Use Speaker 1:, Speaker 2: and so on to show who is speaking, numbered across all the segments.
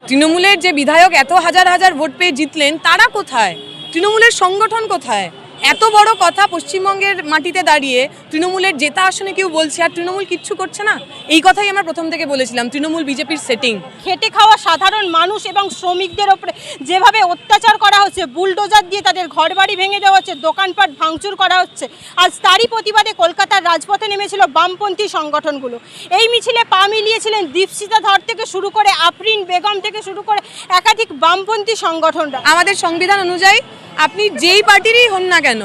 Speaker 1: তৃণমূলের যে বিধায়ক এত হাজার হাজার ভোট পেয়ে জিতলেন তারা কোথায়? তৃণমূলের সংগঠন কোথায়? এত বড় কথা পশ্চিমবঙ্গের মাটিতে দাঁড়িয়ে তৃণমূলের জেতা আসনে কেউ বলছে আর তৃণমূল কিচ্ছু করছে না। এই কথাই আমরা প্রথম থেকে বলেছিলাম, তৃণমূল বিজেপির সেটিং।
Speaker 2: খেটে খাওয়া সাধারণ মানুষ এবং শ্রমিকদের ওপরে যেভাবে অত্যাচার করা হচ্ছে, বুলডোজার দিয়ে তাদের ঘরবাড়ি ভেঙে দেওয়া হচ্ছে, দোকানপাট ভাঙচুর করা হচ্ছে, আজ তারই প্রতিবাদে কলকাতার রাজপথে নেমেছিল বামপন্থী সংগঠনগুলো। এই মিছিলে পা মিলিয়েছিলেন দীপশিতা ধর থেকে শুরু করে আফরিন বেগম থেকে শুরু করে একাধিক বামপন্থী সংগঠনরা।
Speaker 1: আমাদের সংবিধান অনুযায়ী আপনি যেই পার্টিরই হন না কেন,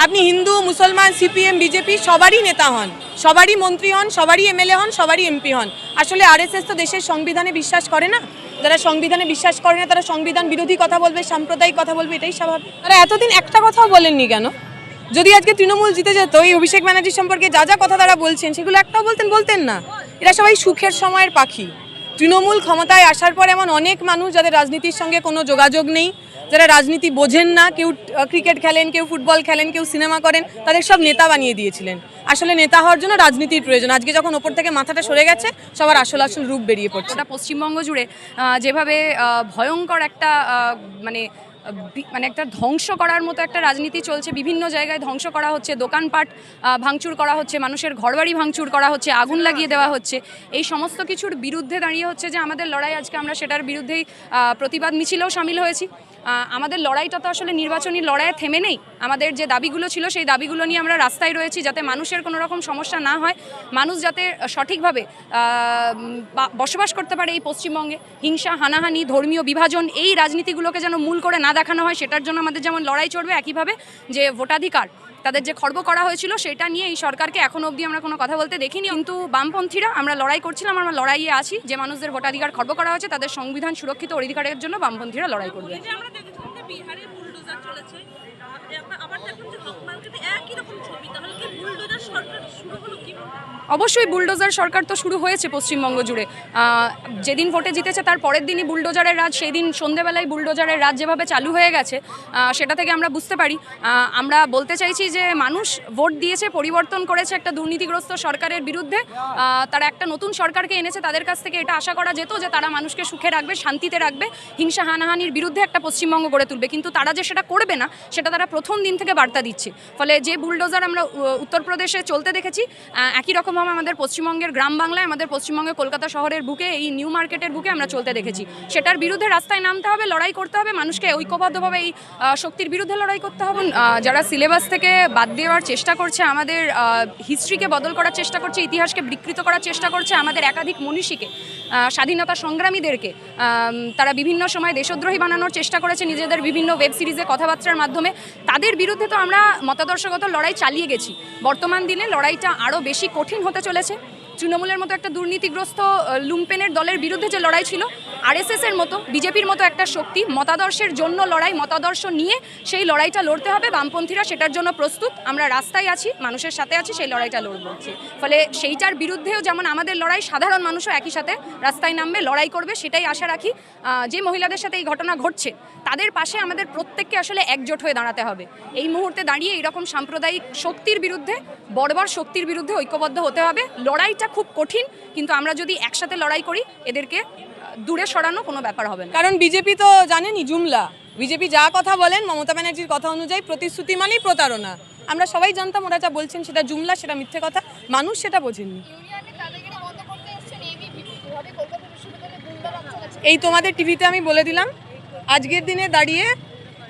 Speaker 1: আপনি হিন্দু, মুসলমান, সিপিএম, বিজেপি সবারই নেতা হন, সবারই মন্ত্রী হন, সবারই এমএলএ হন, সবারই এমপি হন। আসলে আরএসএস তো দেশের সংবিধানে বিশ্বাস করে না। যারা সংবিধানে বিশ্বাস করে না তারা সংবিধান বিরোধী কথা বলবে, সাম্প্রদায়িক কথা বলবে, এটাই স্বাভাবিক। তারা এতদিন একটা কথাও বলেননি কেন? যদি আজকে তৃণমূল জিতে যেত, এই অভিষেক ব্যানার্জি সম্পর্কে যা যা কথা তারা বলছেন সেগুলো একটাও বলতেন না। এরা সবাই সুখের সময়ের পাখি। তৃণমূল ক্ষমতায় আসার পর এমন অনেক মানুষ যাদের রাজনীতির সঙ্গে কোনো যোগাযোগ নেই, যারা রাজনীতি বোঝেন না, কেউ ক্রিকেট খেলেন, কেউ ফুটবল খেলেন, কেউ সিনেমা করেন, তাদের সব নেতা বানিয়ে দিয়েছিলেন। আসলে নেতা হওয়ার জন্য রাজনীতির প্রয়োজন। আজকে যখন ওপর থেকে মাথাটা সরে গেছে, সবার আসল রূপ বেরিয়ে পড়ছে।
Speaker 3: ওটা পশ্চিমবঙ্গ জুড়ে যেভাবে ভয়ঙ্কর একটা মানে একটা ধ্বংস করার মতো একটা রাজনীতি চলছে, বিভিন্ন জায়গায় ধ্বংস করা হচ্ছে, দোকানপাট ভাঙচুর করা হচ্ছে, মানুষের ঘরবাড়ি ভাঙচুর করা হচ্ছে, আগুন লাগিয়ে দেওয়া হচ্ছে। এই সমস্ত কিছুর বিরুদ্ধে দাঁড়িয়ে হচ্ছে যে আমাদের লড়াই। আজকে আমরা সেটার বিরুদ্ধেই প্রতিবাদ মিছিলেও সামিল হয়েছি। আমাদের লড়াইটা তো আসলে নির্বাচনী লড়াইয়ে থেমে নেই। আমাদের যে দাবিগুলো ছিল সেই দাবিগুলো নিয়ে আমরা রাস্তায় রয়েছি, যাতে মানুষের কোনো রকম সমস্যা না হয়, মানুষ যাতে সঠিকভাবে বসবাস করতে পারে এই পশ্চিমবঙ্গে। হিংসা, হানাহানি, ধর্মীয় বিভাজন, এই রাজনীতিগুলোকে যেন মূল করে না দেখানো হয়, সেটার জন্য আমাদের যেমন লড়াই চলবে, একইভাবে যে ভোটাধিকার তাদের যে খর্ব করা হয়েছিল সেটা নিয়ে এই সরকারকে এখনো অবধি আমরা কোনো কথা বলতে দেখিনি। কিন্তু বামপন্থীরা আমরা লড়াই করছিলাম, আমরা লড়াইয়ে আছি। যে মানুষদের ভোটাধিকার খর্ব করা হয়েছে তাদের সংবিধান সুরক্ষিত অধিকারের জন্য বামপন্থীরা লড়াই করবে। অবশ্যই বুলডোজার সরকার তো শুরু হয়েছে পশ্চিমবঙ্গ জুড়ে। যেদিন ভোটে জিতেছে তার পরের দিনই বুলডোজারের রাজ, সেই দিন সন্ধেবেলায় বুলডোজারের রাজ যেভাবে চালু হয়ে গেছে, সেটা থেকে আমরা বুঝতে পারি। আমরা বলতে চাইছি যে মানুষ ভোট দিয়েছে, পরিবর্তন করেছে একটা দুর্নীতিগ্রস্ত সরকারের বিরুদ্ধে। তারা একটা নতুন সরকারকে এনেছে, তাদের কাছ থেকে এটা আশা করা যেত যে তারা মানুষকে সুখে রাখবে, শান্তিতে রাখবে, হিংসা হানাহানির বিরুদ্ধে একটা পশ্চিমবঙ্গ গড়ে তুলবে। কিন্তু তারা যে সেটা করবে না, সেটা তারা প্রথম দিন থেকে বার্তা দিচ্ছে। ফলে যে বুলডোজার আমরা উত্তরপ্রদেশে চলতে দেখেছি, একই রকম আমাদের পশ্চিমবঙ্গের গ্রাম বাংলায়, আমাদের পশ্চিমবঙ্গের কলকাতা শহরের বুকে, এই নিউ মার্কেটের বুকে আমরা চলতে দেখেছি। সেটার বিরুদ্ধে রাস্তায় নামতে হবে, লড়াই করতে হবে, মানুষকে ঐক্যবদ্ধভাবে এই শক্তির বিরুদ্ধে লড়াই করতে হবে। যারা সিলেবাস থেকে বাদ দেওয়ার চেষ্টা করছে, আমাদের হিস্ট্রিকে বদল করার চেষ্টা করছে, ইতিহাসকে বিকৃত করার চেষ্টা করছে, আমাদের একাধিক মনীষীকে, স্বাধীনতা সংগ্রামীদেরকে তারা বিভিন্ন সময় দেশদ্রোহী বানানোর চেষ্টা করেছে নিজেদের বিভিন্ন ওয়েব সিরিজে কথাবার্তার মাধ্যমে। তাদের বিরুদ্ধে তো আমরা মতাদর্শগত লড়াই চালিয়ে গেছি। বর্তমান দিনে লড়াইটা আরও বেশি কঠিন হতে চলেছে। তৃণমূলের মতো একটা দুর্নীতিগ্রস্ত লুম্পেনের দলের বিরুদ্ধে যে লড়াই ছিল, আরএসএসের মতো, বিজেপির মতো একটা শক্তি, মতাদর্শের জন্য লড়াই, মতাদর্শ নিয়ে সেই লড়াইটা লড়তে হবে। বামপন্থীরা সেটার জন্য প্রস্তুত, আমরা রাস্তায় আছি, মানুষের সাথে আছি, সেই লড়াইটা লড়ব। ফলে সেইটার বিরুদ্ধেও যেমন আমাদের লড়াই, সাধারণ মানুষও একই সাথে রাস্তায় নামবে, লড়াই করবে, সেটাই আশা রাখি। যে মহিলাদের সাথে এই ঘটনা ঘটছে তাদের পাশে আমাদের প্রত্যেককে আসলে একজোট হয়ে দাঁড়াতে হবে। এই মুহূর্তে দাঁড়িয়ে এইরকম সাম্প্রদায়িক শক্তির বিরুদ্ধে, বর্বর শক্তির বিরুদ্ধে ঐক্যবদ্ধ হতে হবে। লড়াইটা খুব কঠিন, কিন্তু আমরা যদি একসাথে লড়াই করি, এদেরকে দূরে সরানো কোনো ব্যাপার হবে না।
Speaker 1: কারণ বিজেপি তো জানেনই জুমলা। বিজেপি যা কথা বলেন, মমতা ব্যানার্জির কথা অনুযায়ী প্রতিশ্রুতি মানেই প্রতারণা। আমরা সবাই জানতাম ওরা যা বলছেন সেটা জুমলা, সেটা মিথ্যে কথা, মানুষ সেটা বোঝেননি। এই তোমাদের টিভিতে আমি বলে দিলাম, আজকের দিনে দাঁড়িয়ে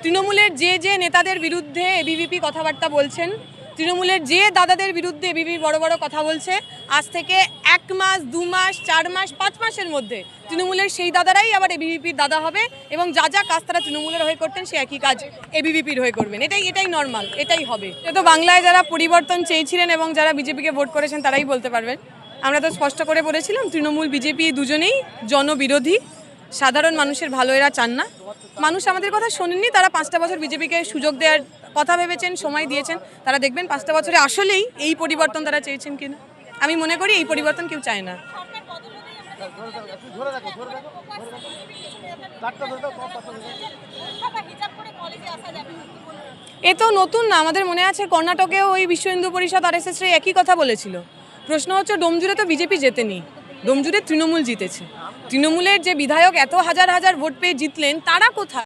Speaker 1: তৃণমূলের যে যে নেতাদের বিরুদ্ধে এবিভিপি কথাবার্তা বলছেন, তৃণমূলের যে দাদাদের বিরুদ্ধে এবিভিপি বড় বড় কথা বলছে, আজ থেকে 1 মাস, 2 মাস, 4 মাস, 5 মাসের মধ্যে তৃণমূলের সেই দাদারাই আবার এবিভিপির দাদা হবে, এবং যা যা কাজ তারা তৃণমূলের হয়ে করতেন সে একই কাজ এবিভিপির হয়ে করবেন। এটাই নর্মাল, এটাই হবে। তো বাংলায় যারা পরিবর্তন চেয়েছিলেন এবং যারা বিজেপিকে ভোট করেছেন তারাই বলতে পারবেন। আমরা তো স্পষ্ট করে বলেছিলাম, তৃণমূল বিজেপি দুজনেই জনবিরোধী, সাধারণ মানুষের ভালো এরা চান না। মানুষ আমাদের কথা শোনেননি, তারা 5টা বছর বিজেপিকে সুযোগ দেওয়ার কথা ভেবেছেন, সময় দিয়েছেন। তারা দেখবেন 5টা বছরে আসলেই এই পরিবর্তন তারা চেয়েছেন কিনা। আমি মনে করি এই পরিবর্তন কেউ চায় না। এ তো নতুন না, আমাদের মনে আছে কর্ণাটকেও ওই বিশ্ব হিন্দু পরিষদ আরএসএস একই কথা বলেছিল। প্রশ্ন হচ্ছে, ডোমজুড়ে তো বিজেপি জেতেনি, ডোমজুড়ে তৃণমূল জিতেছে। তৃণমূলের যে বিধায়ক এত হাজার হাজার ভোট পেয়ে জিতলেন তারা কোথায়?